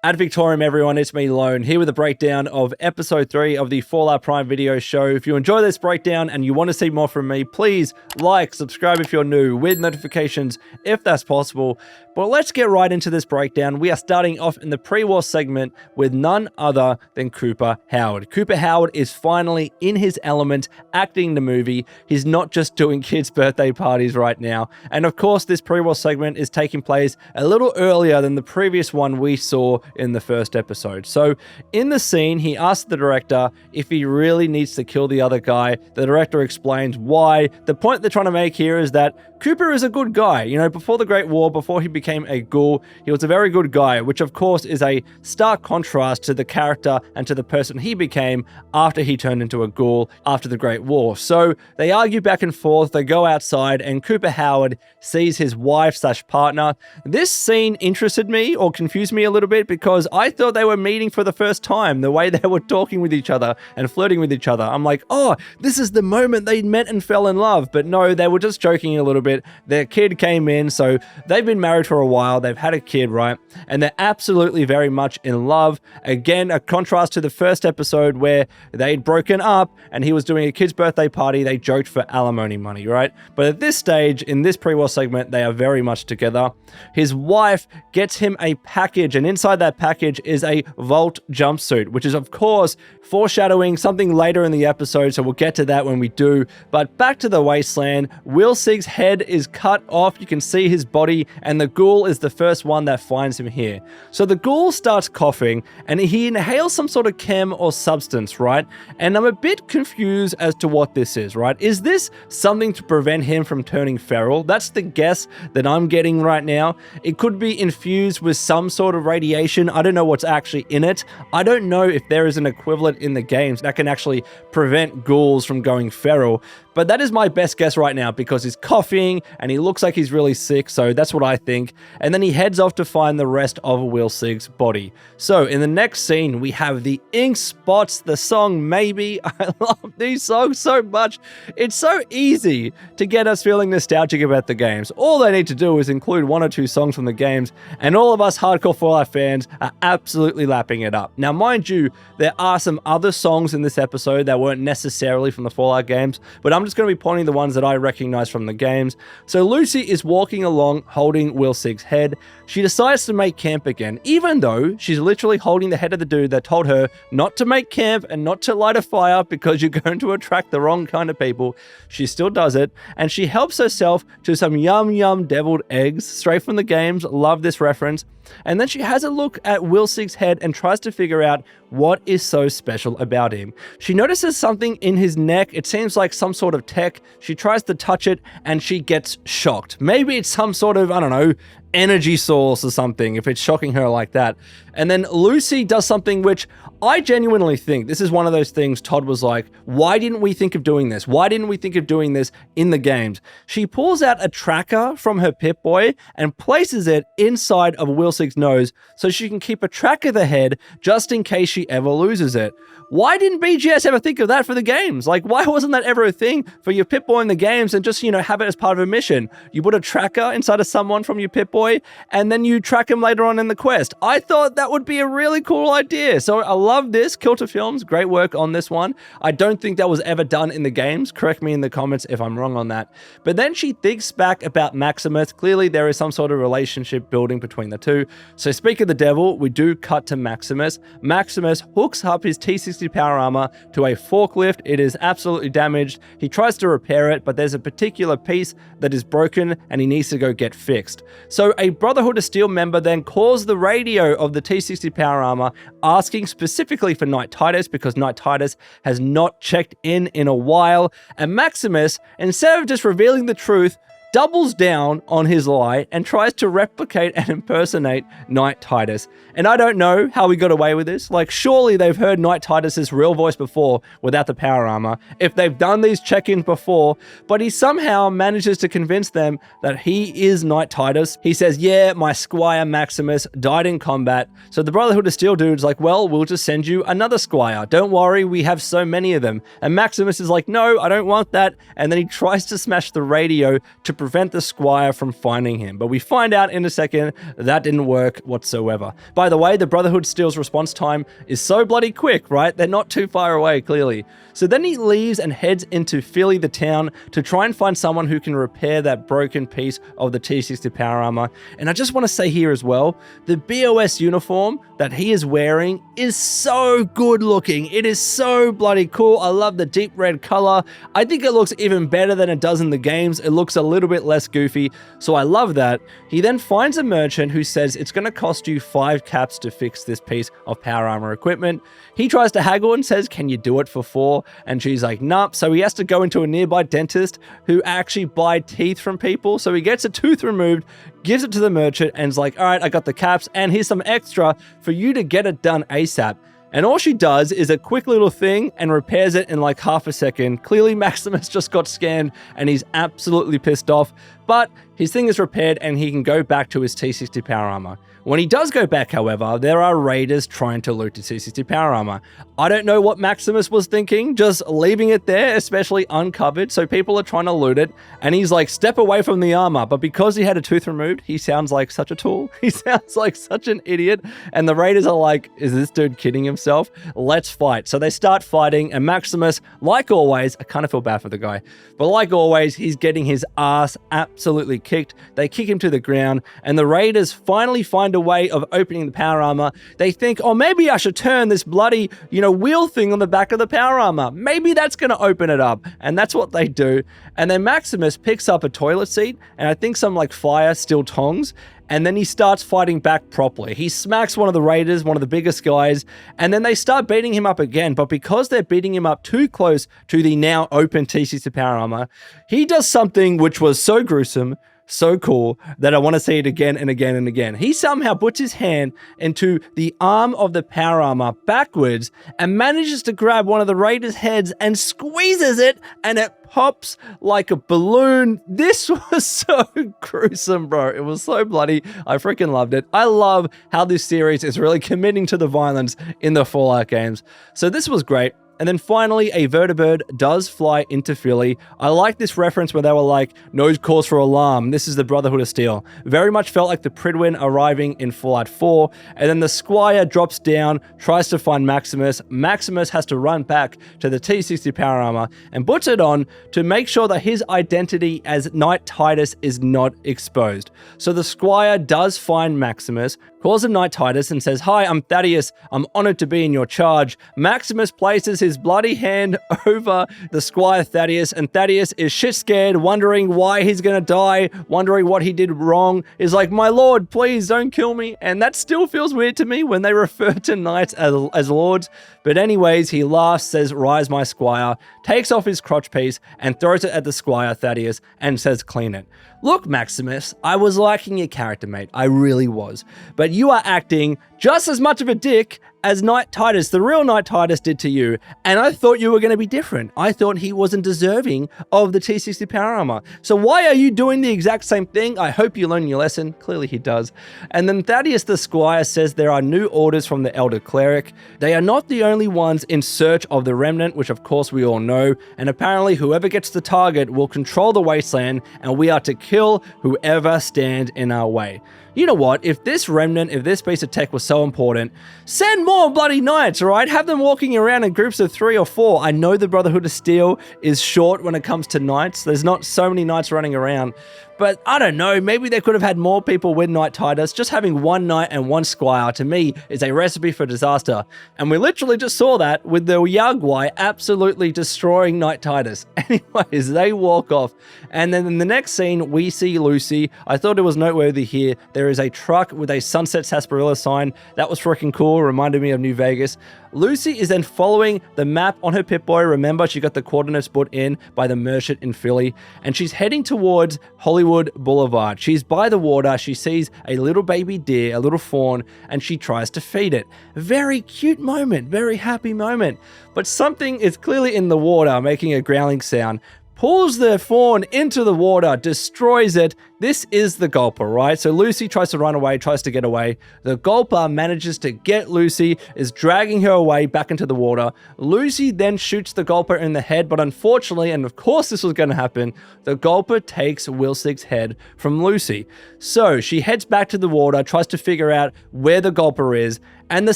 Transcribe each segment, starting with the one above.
Ad Victorium, everyone, it's me, Lone, here with a breakdown of episode 3 of the Fallout Prime video show. If you enjoy this breakdown and you want to see more from me, please like, subscribe if you're new, with notifications if that's possible. But let's get right into this breakdown. We are starting off in the pre-war segment with none other than Cooper Howard. Cooper Howard is finally in his element, acting the movie. He's not just doing kids' birthday parties right now. And of course, this pre-war segment is taking place a little earlier than the previous one we saw in the first episode. So in the scene, he asks the director if he really needs to kill the other guy. The director explains why. The point they're trying to make here is that Cooper is a good guy. You know, before the Great War, before he became a ghoul, he was a very good guy, which of course is a stark contrast to the character and to the person he became after he turned into a ghoul after the Great War. So they argue back and forth, they go outside, and Cooper Howard sees his wife/partner. This scene interested me or confused me a little bit because I thought they were meeting for the first time, the way they were talking with each other and flirting with each other. I'm like, oh, this is the moment they met and fell in love. But no, they were just joking a little bit. Their kid came in, so they've been married for a while, they've had a kid, right? And they're absolutely very much in love. Again, a contrast to the first episode where they'd broken up and he was doing a kid's birthday party. They joked for alimony money, right? But at this stage, in this pre-war segment, they are very much together. His wife gets him a package, and inside that package is a Vault jumpsuit, which is of course foreshadowing something later in the episode, so we'll get to that when we do. But back to the wasteland, Wilsig's head is cut off. You can see his body, and the ghoul is the first one that finds him here. So the ghoul starts coughing, and he inhales some sort of chem or substance, right? And I'm a bit confused as to what this is, right? Is this something to prevent him from turning feral? That's the guess that I'm getting right now. It could be infused with some sort of radiation. I don't know what's actually in it. I don't know if there is an equivalent in the games that can actually prevent ghouls from going feral. But that is my best guess right now because he's coughing and he looks like he's really sick, so that's what I think. And then he heads off to find the rest of Wilsig's body. So in the next scene, we have the Ink Spots, the song Maybe. I love these songs so much. It's so easy to get us feeling nostalgic about the games. All they need to do is include 1 or 2 songs from the games, and all of us hardcore Fallout fans are absolutely lapping it up. Now, mind you, there are some other songs in this episode that weren't necessarily from the Fallout games, but I'm just going to be pointing the ones that I recognize from the games. So Lucy is walking along holding Wilsig's head. She decides to make camp again, even though she's literally holding the head of the dude that told her not to make camp and not to light a fire because you're going to attract the wrong kind of people. She still does it, and she helps herself to some yum deviled eggs straight from the games. Love this reference. And then she has a look at Wilsig's head and tries to figure out what is so special about him. She notices something in his neck. It seems like some sort of tech. She tries to touch it and she gets shocked. Maybe it's some sort of, I don't know, energy source or something, if it's shocking her like that. And then Lucy does something which I genuinely think, this is one of those things Todd was like, why didn't we think of doing this? Why didn't we think of doing this in the games? She pulls out a tracker from her Pip-Boy and places it inside of Wilsig's nose so she can keep a track of the head just in case she ever loses it. Why didn't BGS ever think of that for the games? Like, why wasn't that ever a thing for your Pip-Boy in the games and just, you know, have it as part of a mission? You put a tracker inside of someone from your Pip-Boy and then you track him later on in the quest. I thought that would be a really cool idea. So I love this. Kilter Films, great work on this one. I don't think that was ever done in the games. Correct me in the comments if I'm wrong on that. But then she thinks back about Maximus. Clearly there is some sort of relationship building between the two. So speak of the devil, we do cut to Maximus. Maximus hooks up his T-60 power armor to a forklift. It is absolutely damaged. He tries to repair it, but there's a particular piece that is broken and he needs to go get fixed. So a Brotherhood of Steel member then calls the radio of the T-60 power armor, asking specifically for Knight Titus because Knight Titus has not checked in a while. And Maximus, instead of just revealing the truth, doubles down on his lie and tries to replicate and impersonate Knight Titus. And I don't know how we got away with this. Like, surely they've heard Knight Titus's real voice before without the power armor, if they've done these check-ins before, but he somehow manages to convince them that he is Knight Titus. He says, yeah, my Squire Maximus died in combat. So the Brotherhood of Steel dude's like, well, we'll just send you another Squire. Don't worry, we have so many of them. And Maximus is like, no, I don't want that. And then he tries to smash the radio to prevent the Squire from finding him. But we find out in a second that didn't work whatsoever. By the way, the Brotherhood Steel's response time is so bloody quick, right? They're not too far away, clearly. So then he leaves and heads into Philly, the town, to try and find someone who can repair that broken piece of the T-60 power armor. And I just want to say here as well, the BOS uniform that he is wearing is so good looking. It is so bloody cool. I love the deep red color. I think it looks even better than it does in the games. It looks a little bit less goofy, so I love that. He then finds a merchant who says it's going to cost you 5 caps to fix this piece of power armor equipment. He tries to haggle and says, can you do it for 4? And she's like, nope. So he has to go into a nearby dentist who actually buy teeth from people. So he gets a tooth removed, gives it to the merchant, and is like, all right, I got the caps, and here's some extra for you to get it done ASAP. And all she does is a quick little thing and repairs it in like half a second. Clearly, Maximus just got scammed and he's absolutely pissed off. But his thing is repaired and he can go back to his T-60 power armor. When he does go back, however, there are raiders trying to loot the T-60 power armor. I don't know what Maximus was thinking, just leaving it there, especially uncovered, so people are trying to loot it, and he's like, step away from the armor. But because he had a tooth removed, he sounds like such a tool. He sounds like such an idiot, and the raiders are like, is this dude kidding himself? Let's fight. So they start fighting, and Maximus, like always, I kind of feel bad for the guy, but like always, he's getting his ass absolutely kicked. They kick him to the ground, and the raiders finally find a way of opening the power armor. They think, oh, maybe I should turn this bloody, wheel thing on the back of the power armor. Maybe that's going to open it up. And that's what they do. And then Maximus picks up a toilet seat and I think some like fire steel tongs. And then he starts fighting back properly. He smacks one of the raiders, one of the biggest guys, and then they start beating him up again. But because they're beating him up too close to the now open T-60 power armor, he does something which was so gruesome, so cool, that I want to see it again and again and again. He somehow puts his hand into the arm of the power armor backwards and manages to grab one of the raiders' heads and squeezes it, and it pops like a balloon. This was so gruesome, bro. It was so bloody. I freaking loved it. I love how this series is really committing to the violence in the Fallout games. So this was great. And then finally, a vertibird does fly into Philly. I like this reference where they were like, no cause for alarm. This is the Brotherhood of Steel. Very much felt like the Pridwin arriving in Fallout 4. And then the Squire drops down, tries to find Maximus. Maximus has to run back to the T-60 power armor and puts it on to make sure that his identity as Knight Titus is not exposed. So the Squire does find Maximus, calls him Knight Titus and says, hi, I'm Thaddeus. I'm honored to be in your charge. Maximus places his bloody hand over the Squire Thaddeus, and Thaddeus is shit scared, wondering why he's gonna die, wondering what he did wrong. Is like, my lord, please don't kill me. And that still feels weird to me when they refer to knights as lords. But anyways, he laughs, says, rise my squire, takes off his crotch piece and throws it at the Squire Thaddeus and says, clean it. Look, Maximus, I was liking your character, mate. I really was. But you are acting just as much of a dick as Knight Titus, the real Knight Titus, did to you. And I thought you were going to be different. I thought he wasn't deserving of the T-60 power armor. So why are you doing the exact same thing? I hope you learn your lesson. Clearly he does. And then Thaddeus the Squire says there are new orders from the Elder Cleric. They are not the only ones in search of the Remnant, which of course we all know. And apparently whoever gets the target will control the wasteland, and we are to kill whoever stands in our way. You know what? If this remnant, if this piece of tech was so important, send more bloody knights, all right? Have them walking around in groups of 3 or 4. I know the Brotherhood of Steel is short when it comes to knights. There's not so many knights running around. But I don't know, maybe they could have had more people with Knight Titus. Just having one knight and one squire, to me, is a recipe for disaster. And we literally just saw that with the Yagwai absolutely destroying Knight Titus. Anyways, they walk off. And then in the next scene, we see Lucy. I thought it was noteworthy here. There is a truck with a Sunset Sarsaparilla sign. That was freaking cool. Reminded me of New Vegas. Lucy is then following the map on her Pip-Boy. Remember, she got the coordinates put in by the merchant in Philly. And she's heading towards Hollywood Boulevard. She's by the water. She sees a little baby deer, a little fawn, and she tries to feed it. Very cute moment, very happy moment. But something is clearly in the water, making a growling sound. Pulls the fawn into the water, destroys it, This is the Gulper, right? So Lucy tries to run away, tries to get away. The Gulper manages to get Lucy, is dragging her away back into the water. Lucy then shoots the Gulper in the head, but unfortunately, and of course this was going to happen, the Gulper takes Wilsig's head from Lucy. So she heads back to the water, tries to figure out where the Gulper is. And the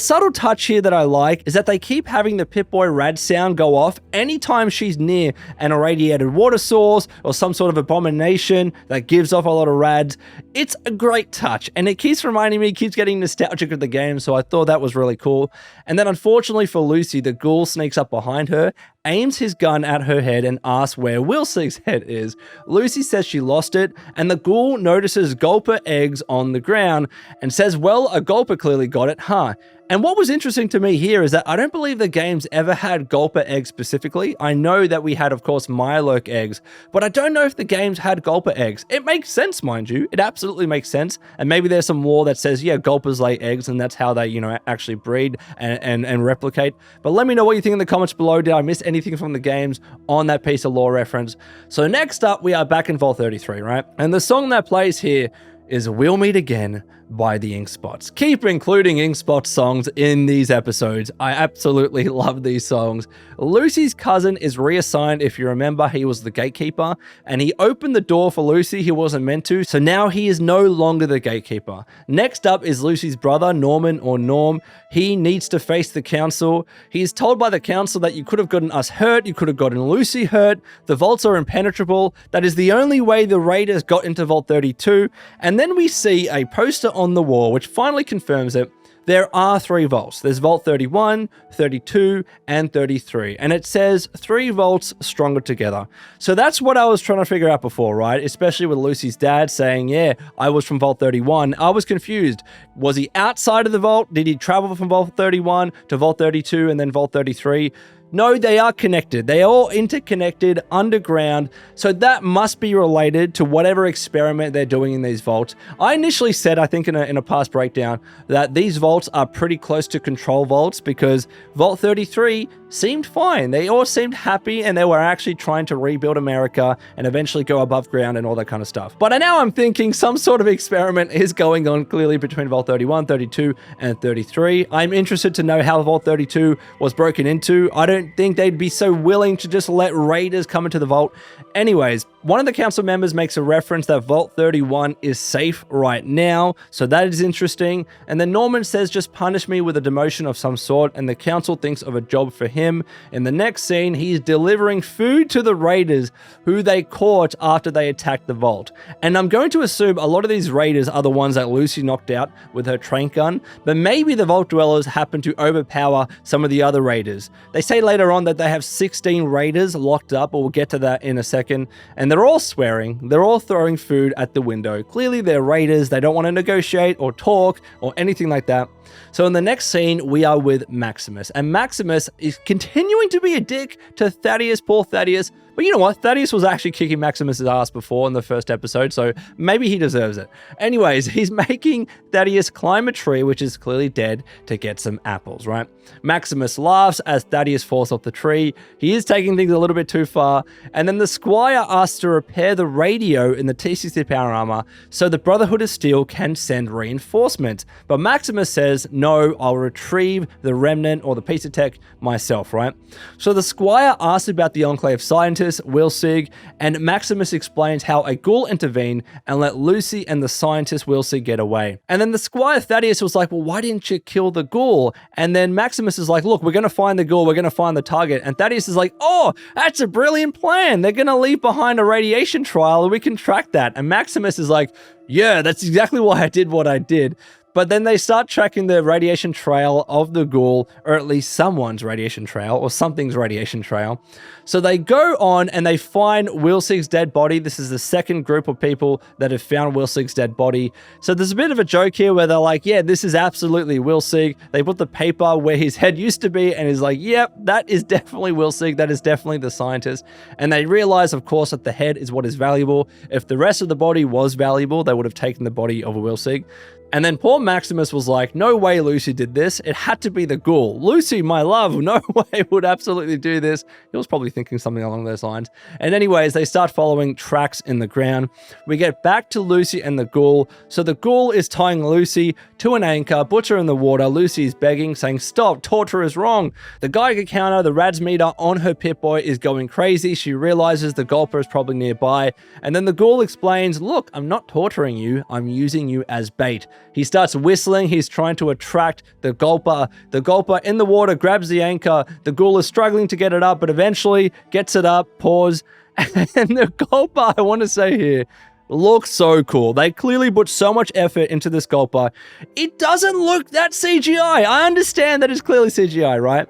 subtle touch here that I like is that they keep having the Pip-Boy rad sound go off anytime she's near an irradiated water source or some sort of abomination that gives off a lot of rads. It's a great touch, and it keeps reminding me, keeps getting nostalgic of the game, so I thought that was really cool. And then unfortunately for Lucy, the Ghoul sneaks up behind her, aims his gun at her head and asks where Wilsig's head is. Lucy says she lost it, and the Ghoul notices Gulper eggs on the ground and says, well, a Gulper clearly got it, huh? And what was interesting to me here is that I don't believe the games ever had Gulper eggs specifically. I know that we had, of course, Mirelurk eggs, but I don't know if the games had Gulper eggs. It makes sense, mind you. It absolutely makes sense. And maybe there's some lore that says, yeah, Gulpers lay eggs and that's how they, you know, actually breed and replicate. But let me know what you think in the comments below. Did I miss anything from the games on that piece of lore reference? So next up, we are back in Vault 33, right? And the song that plays here is We'll Meet Again by the Inkspots. Keep including Inkspot songs in these episodes. I absolutely love these songs. Lucy's cousin is reassigned. If you remember, he was the gatekeeper and he opened the door for Lucy. He wasn't meant to, so now he is no longer the gatekeeper. Next up is Lucy's brother, Norman or Norm. He needs to face the council. He is told by the council that you could have gotten us hurt, you could have gotten Lucy hurt, the vaults are impenetrable. That is the only way the raiders got into Vault 32. And then we see a poster on the wall which finally confirms it. There are 3 vaults. There's Vault 31, 32, and 33. And it says 3 vaults stronger together. So that's what I was trying to figure out before, right? Especially with Lucy's dad saying, yeah, I was from Vault 31. I was confused. Was he outside of the vault? Did he travel from Vault 31 to Vault 32 and then Vault 33? No, they are connected. They are all interconnected underground, so that must be related to whatever experiment they're doing in these vaults. I initially said, I think in a past breakdown, that these vaults are pretty close to control vaults because Vault 33 seemed fine. They all seemed happy and they were actually trying to rebuild America and eventually go above ground and all that kind of stuff. But now I'm thinking some sort of experiment is going on clearly between Vault 31, 32, and 33. I'm interested to know how Vault 32 was broken into. I don't think they'd be so willing to just let raiders come into the vault. Anyways, one of the council members makes a reference that Vault 31 is safe right now, so that is interesting. And then Norman says, just punish me with a demotion of some sort, and the council thinks of a job for him. In the next scene, he's delivering food to the raiders who they caught after they attacked the vault. And I'm going to assume a lot of these raiders are the ones that Lucy knocked out with her trank gun, but maybe the vault dwellers happen to overpower some of the other raiders. They say later on that they have 16 raiders locked up, but we'll get to that in a second. And they're all swearing, they're all throwing food at the window. Clearly they're raiders, they don't want to negotiate or talk or anything like that. So in the next scene, we are with Maximus. And Maximus is continuing to be a dick to Thaddeus, poor Thaddeus. But you know what? Thaddeus was actually kicking Maximus's ass before in the first episode, so maybe he deserves it. Anyways, he's making Thaddeus climb a tree, which is clearly dead, to get some apples, right? Maximus laughs as Thaddeus falls off the tree. He is taking things a little bit too far. And then the Squire asks to repair the radio in the T-60 power armor so the Brotherhood of Steel can send reinforcements. But Maximus says, no, I'll retrieve the remnant or the piece of tech myself, right? So the Squire asks about the Enclave scientist, Wilsig, and Maximus explains how a Ghoul intervened and let Lucy and the scientist Wilsig get away. And then the Squire Thaddeus was like, well, why didn't you kill the Ghoul? And then Maximus is like, look, we're going to find the Ghoul, we're going to find the target. And Thaddeus is like, oh, that's a brilliant plan. They're going to leave behind a radiation trial and we can track that. And Maximus is like, yeah, that's exactly why I did what I did. But then they start tracking the radiation trail of the Ghoul, or at least someone's radiation trail, or something's radiation trail. So they go on and they find Wilsig's dead body. This is the second group of people that have found Wilsig's dead body. So there's a bit of a joke here where they're like, yeah, this is absolutely Wilsig. They put the paper where his head used to be and is like, yep, that is definitely Wilsig. That is definitely the scientist. And they realize, of course, that the head is what is valuable. If the rest of the body was valuable, they would have taken the body of Wilsig. And then poor Maximus was like, no way Lucy did this. It had to be the Ghoul. Lucy, my love, no way would absolutely do this. He was probably thinking something along those lines. And anyways, they start following tracks in the ground. We get back to Lucy and the Ghoul. So the Ghoul is tying Lucy to an anchor, Butcher in the water. Lucy is begging, saying, stop, torture is wrong. The Geiger counter, the Rads meter on her Pip-Boy is going crazy. She realizes the Gulper is probably nearby. And then the Ghoul explains, look, I'm not torturing you. I'm using you as bait. He starts whistling. He's trying to attract the Gulper. The Gulper in the water grabs the anchor. The Ghoul is struggling to get it up, but eventually gets it up, pause. And the Gulper, I want to say here, looks so cool. They clearly put so much effort into this Gulper. It doesn't look that CGI. I understand that it's clearly CGI, right?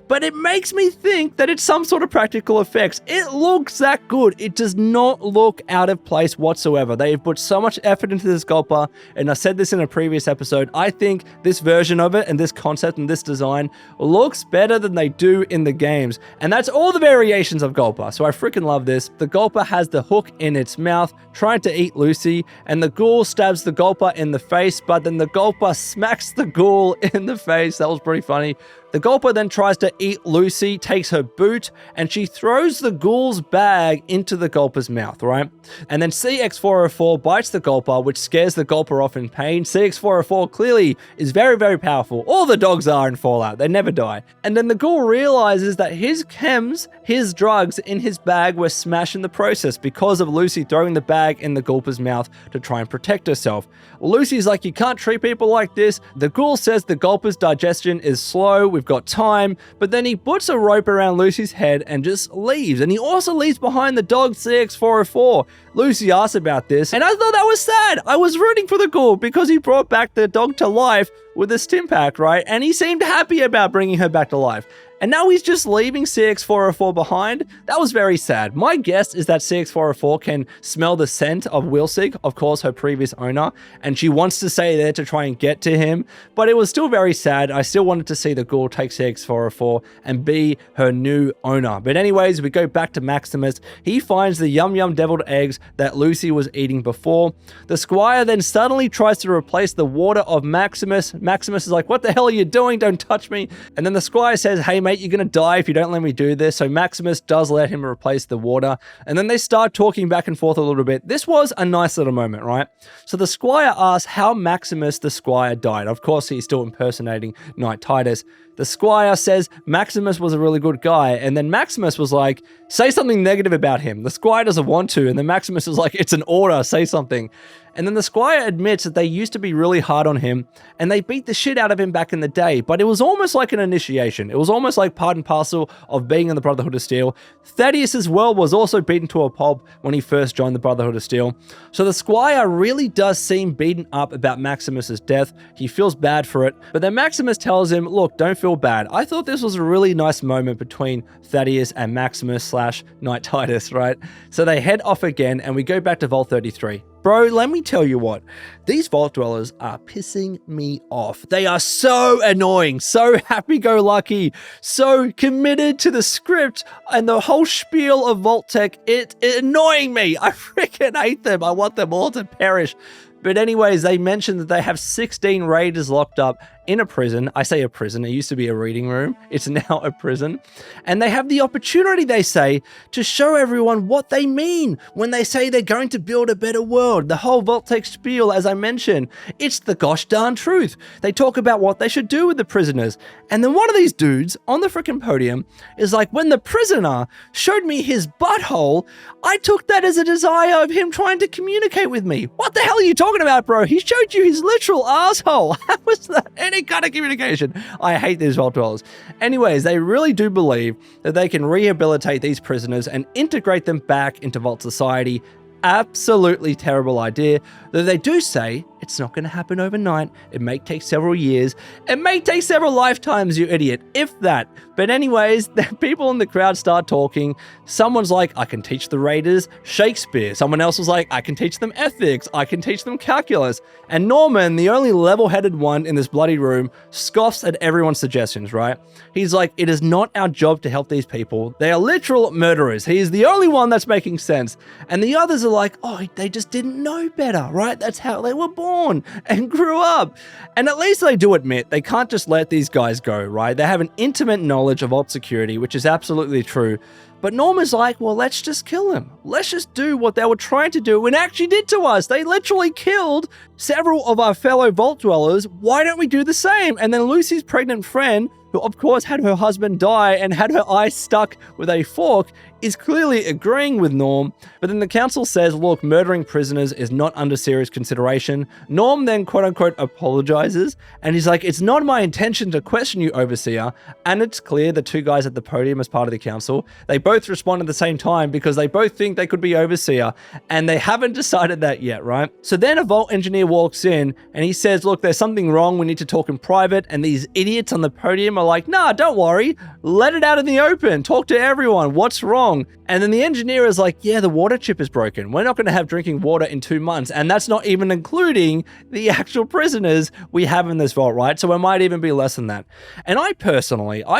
But it makes me think that it's some sort of practical effects. It looks that good. It does not look out of place whatsoever. They have put so much effort into this Gulper, and I said this in a previous episode. I think this version of it and this concept and this design looks better than they do in the games. And that's all the variations of Gulper. So I freaking love this. The Gulper has the hook in its mouth, trying to eat Lucy, and the Ghoul stabs the Gulper in the face, but then the Gulper smacks the Ghoul in the face. That was pretty funny. The Gulper then tries to eat Lucy, takes her boot, and she throws the Ghoul's bag into the Gulper's mouth, right? And then CX404 bites the Gulper, which scares the Gulper off in pain. CX404 clearly is very, very powerful. All the dogs are in Fallout. They never die. And then the Ghoul realizes that his chems, his drugs in his bag were smashed in the process because of Lucy throwing the bag in the Gulper's mouth to try and protect herself. Lucy's like, you can't treat people like this. The Ghoul says the Gulper's digestion is slow. We've got time, but then he puts a rope around Lucy's head and just leaves. And he also leaves behind the dog CX404. Lucy asks about this, and I thought that was sad. I was rooting for the Ghoul because he brought back the dog to life with a stim pack, right? And he seemed happy about bringing her back to life. And now he's just leaving CX404 behind. That was very sad. My guess is that CX404 can smell the scent of Wilsig, of course, her previous owner, and she wants to stay there to try and get to him. But it was still very sad. I still wanted to see the Ghoul take CX404 and be her new owner. But anyways, we go back to Maximus. He finds the yum yum deviled eggs that Lucy was eating before. The Squire then suddenly tries to replace the water of Maximus. Maximus is like, what the hell are you doing? Don't touch me. And then the Squire says, hey, mate, you're going to die if you don't let me do this. So Maximus does let him replace the water. And then they start talking back and forth a little bit. This was a nice little moment, right? So the Squire asks how Maximus the Squire died. Of course, he's still impersonating Knight Titus. The Squire says Maximus was a really good guy. And then Maximus was like, say something negative about him. The Squire doesn't want to. And then Maximus is like, it's an order, say something. And then the Squire admits that they used to be really hard on him and they beat the shit out of him back in the day, but it was almost like an initiation. It was almost like part and parcel of being in the Brotherhood of Steel. Thaddeus as well was also beaten to a pulp when he first joined the Brotherhood of Steel. So the Squire really does seem beaten up about Maximus's death. He feels bad for it, but then Maximus tells him, look, don't feel bad. I thought this was a really nice moment between Thaddeus and Maximus / Knight Titus, right? So they head off again and we go back to Vault 33. Bro, let me tell you what, these Vault Dwellers are pissing me off. They are so annoying, so happy-go-lucky, so committed to the script and the whole spiel of Vault Tech. It's annoying me. I freaking hate them. I want them all to perish. But anyways, they mentioned that they have 16 raiders locked up in a prison. I say a prison, it used to be a reading room. It's now a prison. And they have the opportunity, they say, to show everyone what they mean when they say they're going to build a better world. The whole Vault-Tec spiel, as I mentioned, it's the gosh darn truth. They talk about what they should do with the prisoners. And then one of these dudes on the freaking podium is like, when the prisoner showed me his butthole, I took that as a desire of him trying to communicate with me. What the hell are you talking about, bro? He showed you his literal asshole. How was that any kind of communication? I hate these Vault Dwellers. Anyways, they really do believe that they can rehabilitate these prisoners and integrate them back into Vault society. Absolutely terrible idea, though they do say it's not going to happen overnight. It may take several years. It may take several lifetimes, you idiot, if that. But anyways, the people in the crowd start talking. Someone's like, I can teach the raiders Shakespeare. Someone else was like, I can teach them ethics. I can teach them calculus. And Norman, the only level-headed one in this bloody room, scoffs at everyone's suggestions, right? He's like, it is not our job to help these people. They are literal murderers. He is the only one that's making sense. And the others are like, oh, they just didn't know better, right? That's how they were born born and grew up. And at least they do admit they can't just let these guys go, right? They have an intimate knowledge of alt security, which is absolutely true. But Norm is like, well, let's just kill him. Let's just do what they were trying to do and actually did to us. They literally killed several of our fellow vault dwellers. Why don't we do the same? And then Lucy's pregnant friend, who of course had her husband die and had her eye stuck with a fork, is clearly agreeing with Norm. But then the council says, look, murdering prisoners is not under serious consideration. Norm then quote unquote apologizes and he's like, it's not my intention to question you, Overseer. And it's clear the two guys at the podium as part of the council, they both respond at the same time because they both think they could be Overseer and they haven't decided that yet, right? So then a vault engineer walks in and he says, look, there's something wrong. We need to talk in private. And these idiots on the podium are like, nah, don't worry. Let it out in the open. Talk to everyone. What's wrong? And then the engineer is like, yeah, the water chip is broken. We're not going to have drinking water in 2 months. And that's not even including the actual prisoners we have in this vault, right? So it might even be less than that. And I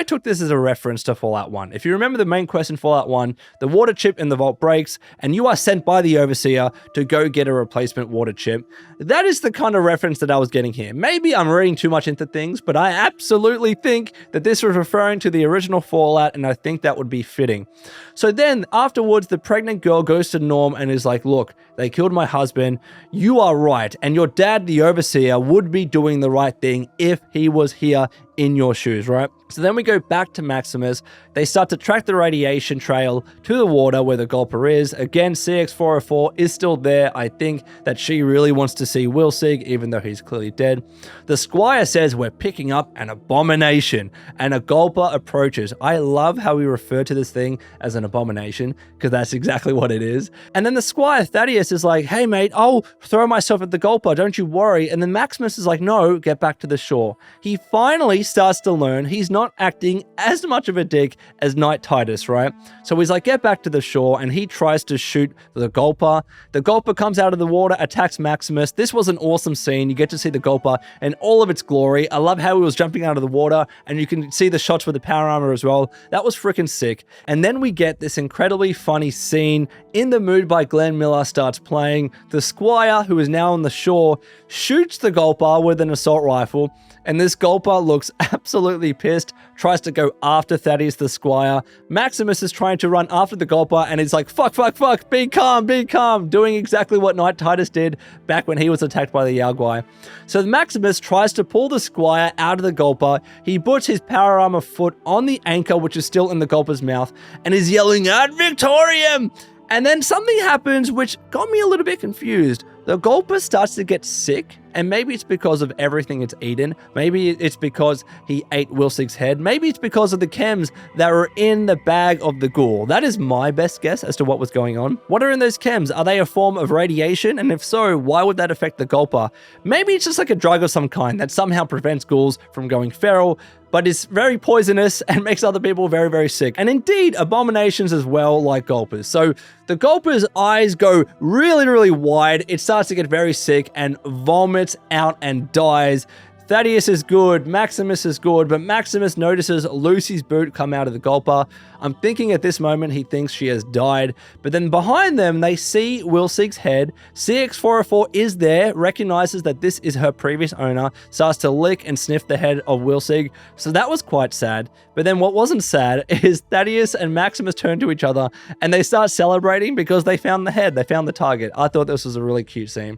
took this as a reference to Fallout 1. If you remember the main quest in Fallout 1, the water chip in the vault breaks and you are sent by the Overseer to go get a replacement water chip. That is the kind of reference that I was getting here. Maybe I'm reading too much into things, but I absolutely think that this was referring to the original Fallout, and I think that would be fitting. So then afterwards, the pregnant girl goes to Norm and is like, look, they killed my husband. You are right. And your dad, the Overseer, would be doing the right thing if he was here in your shoes, right? So then we go back to Maximus. They start to track the radiation trail to the water where the Gulper is. Again, CX-404 is still there. I think that she really wants to see Wilsig, even though he's clearly dead. The Squire says we're picking up an abomination, and a Gulper approaches. I love how we refer to this thing as an abomination, because that's exactly what it is. And then the Squire, Thaddeus, is like, hey mate, I'll throw myself at the Gulper, don't you worry. And then Maximus is like, no, get back to the shore. He finally starts to learn he's not acting as much of a dick as Knight Titus, right? So he's like, get back to the shore, and he tries to shoot the Gulper. The Gulper comes out of the water, attacks Maximus. This was an awesome scene. You get to see the Gulper in all of its glory. I love how he was jumping out of the water, and you can see the shots with the power armor as well. That was freaking sick. And then we get this incredibly funny scene. In the Mood by Glenn Miller starts playing. The Squire, who is now on the shore, shoots the Gulper with an assault rifle, and this Gulper looks absolutely pissed, tries to go after Thaddeus the Squire. Maximus is trying to run after the Gulper, and he's like, fuck, be calm, doing exactly what Knight Titus did back when he was attacked by the Yaogwai. So Maximus tries to pull the Squire out of the Gulper. He puts his power armor foot on the anchor, which is still in the Gulper's mouth, and is yelling, Ad Victoriam! And then something happens which got me a little bit confused. The Gulper starts to get sick, and maybe it's because of everything it's eaten. Maybe it's because he ate Wilsig's head. Maybe it's because of the chems that were in the bag of the Ghoul. That is my best guess as to what was going on. What are in those chems? Are they a form of radiation? And if so, why would that affect the Gulper? Maybe it's just like a drug of some kind that somehow prevents ghouls from going feral, but is very poisonous and makes other people very, very sick. And indeed, abominations as well, like Gulpers. So the Gulper's eyes go really, really wide. It starts to get very sick and vomits out and dies. Thaddeus is good, Maximus is good, but Maximus notices Lucy's boot come out of the Gulper. I'm thinking at this moment he thinks she has died, but then behind them they see Wilsig's head. CX-404 is there, recognizes that this is her previous owner, starts to lick and sniff the head of Wilsig, so that was quite sad. But then what wasn't sad is Thaddeus and Maximus turn to each other and they start celebrating because they found the head, they found the target. I thought this was a really cute scene.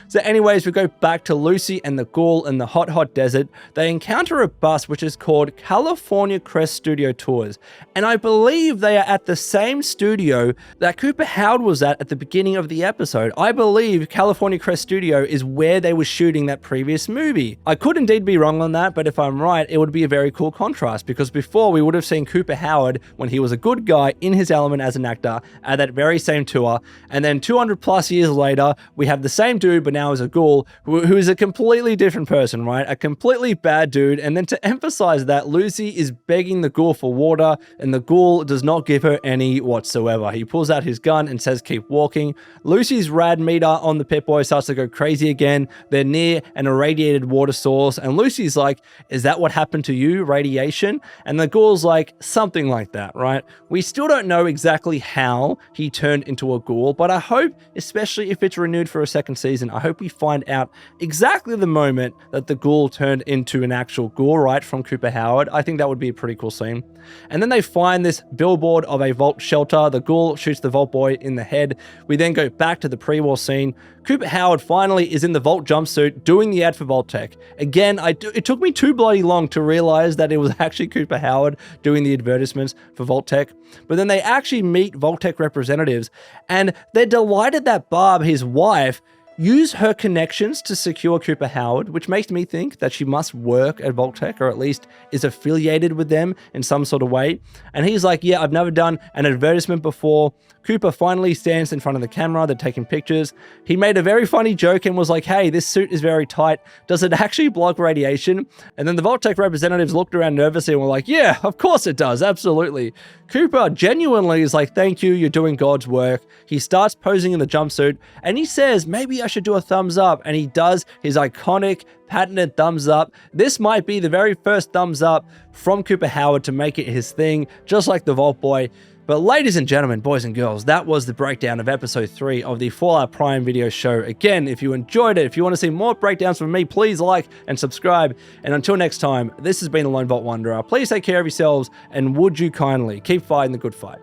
So anyways, we go back to Lucy and the Ghoul in the hot desert. They encounter a bus which is called California Crest Studio Tours. And I believe they are at the same studio that Cooper Howard was at the beginning of the episode. I believe California Crest Studio is where they were shooting that previous movie. I could indeed be wrong on that, but if I'm right, it would be a very cool contrast because before we would have seen Cooper Howard when he was a good guy in his element as an actor at that very same tour. And then 200 plus years later, we have the same dude, but now as a ghoul, who is a completely different person, right? right? A completely bad dude. And then to emphasize that, Lucy is begging the Ghoul for water, and the Ghoul does not give her any whatsoever. He pulls out his gun and says, keep walking. Lucy's rad meter on the Pip-Boy starts to go crazy again. They're near an irradiated water source, and Lucy's like, is that what happened to you, radiation? And the Ghoul's like, something like that, right? We still don't know exactly how he turned into a Ghoul, but I hope, especially if it's renewed for a second season, I hope we find out exactly the moment that the Ghoul turned into an actual Ghoul, right, from Cooper Howard. I think that would be a pretty cool scene. And then they find this billboard of a vault shelter. The Ghoul shoots the Vault Boy in the head. We then go back to the pre-war scene. Cooper Howard finally is in the Vault jumpsuit doing the ad for Vault-Tec. Again, it took me too bloody long to realize that it was actually Cooper Howard doing the advertisements for Vault-Tec. But then they actually meet Vault-Tec representatives, and they're delighted that Barb, his wife, use her connections to secure Cooper Howard, which makes me think that she must work at Vault-Tec, or at least is affiliated with them in some sort of way. And he's like, yeah, I've never done an advertisement before. Cooper finally stands in front of the camera. They're taking pictures. He made a very funny joke and was like, hey, this suit is very tight. Does it actually block radiation? And then the Vault-Tec representatives looked around nervously and were like, yeah, of course it does. Absolutely. Cooper genuinely is like, thank you. You're doing God's work. He starts posing in the jumpsuit and he says, maybe I should do a thumbs up. And he does his iconic patented thumbs up. This might be the very first thumbs up from Cooper Howard to make it his thing, just like the Vault Boy. But ladies and gentlemen, boys and girls, that was the breakdown of episode 3 of the Fallout Prime video show. Again, if you enjoyed it, if you want to see more breakdowns from me, please like and subscribe. And until next time, this has been the Lone Vault Wanderer. Please take care of yourselves, and would you kindly keep fighting the good fight.